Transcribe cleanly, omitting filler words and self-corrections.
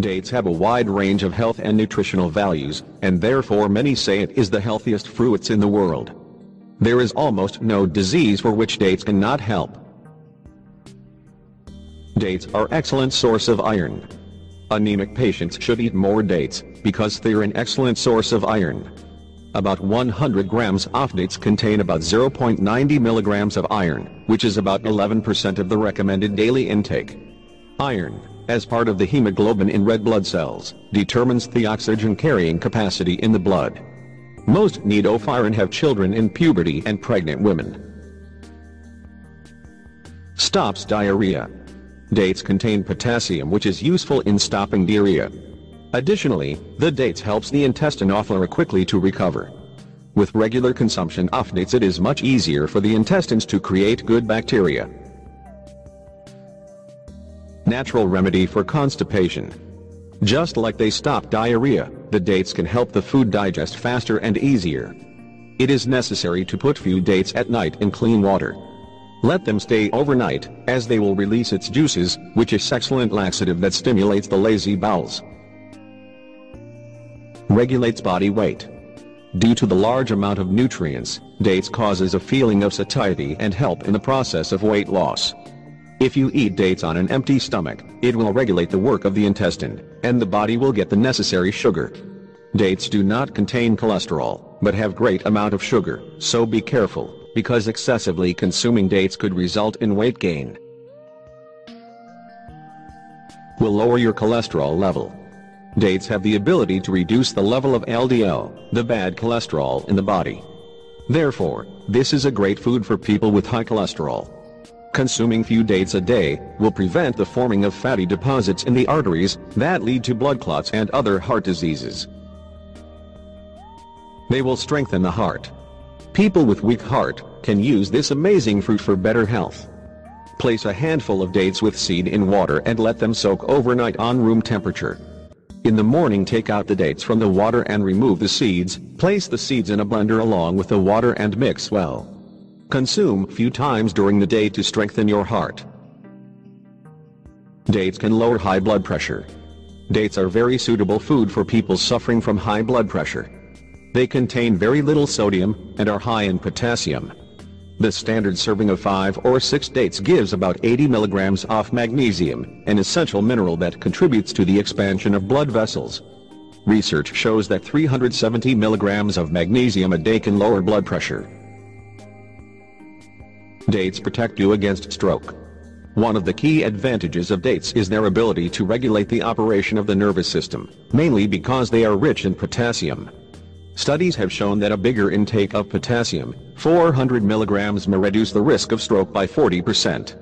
Dates have a wide range of health and nutritional values, and therefore many say it is the healthiest fruits in the world. There is almost no disease for which dates cannot help. Dates are excellent source of iron. Anemic patients should eat more dates, because they're an excellent source of iron. About 100 grams of dates contain about 0.90 milligrams of iron, which is about 11% of the recommended daily intake. Iron, as part of the hemoglobin in red blood cells, determines the oxygen carrying capacity in the blood. Most need of iron have children in puberty and pregnant women. Stops diarrhea. Dates contain potassium, which is useful in stopping diarrhea. Additionally, the dates helps the intestine flora quickly to recover. With regular consumption of dates, it is much easier for the intestines to create good bacteria. Natural remedy for constipation. Just like they stop diarrhea, the dates can help the food digest faster and easier. It is necessary to put few dates at night in clean water. Let them stay overnight, as they will release its juices, which is excellent laxative that stimulates the lazy bowels. Regulates body weight. Due to the large amount of nutrients, dates causes a feeling of satiety and help in the process of weight loss. If you eat dates on an empty stomach, it will regulate the work of the intestine, and the body will get the necessary sugar. Dates do not contain cholesterol, but have great amount of sugar, so be careful, because excessively consuming dates could result in weight gain. Will lower your cholesterol level. Dates have the ability to reduce the level of LDL, the bad cholesterol in the body. Therefore, this is a great food for people with high cholesterol. Consuming few dates a day will prevent the forming of fatty deposits in the arteries that lead to blood clots and other heart diseases. They will strengthen the heart. People with weak heart can use this amazing fruit for better health. Place a handful of dates with seed in water and let them soak overnight on room temperature. In the morning, take out the dates from the water and remove the seeds. Place the seeds in a blender along with the water and mix well. Consume few times during the day to strengthen your heart. Dates can lower high blood pressure. Dates are very suitable food for people suffering from high blood pressure. They contain very little sodium and are high in potassium. The standard serving of 5 or 6 dates gives about 80 milligrams of magnesium, an essential mineral that contributes to the expansion of blood vessels. Research shows that 370 milligrams of magnesium a day can lower blood pressure. Dates protect you against stroke. One of the key advantages of dates is their ability to regulate the operation of the nervous system, mainly because they are rich in potassium. Studies have shown that a bigger intake of potassium, 400 milligrams, may reduce the risk of stroke by 40%.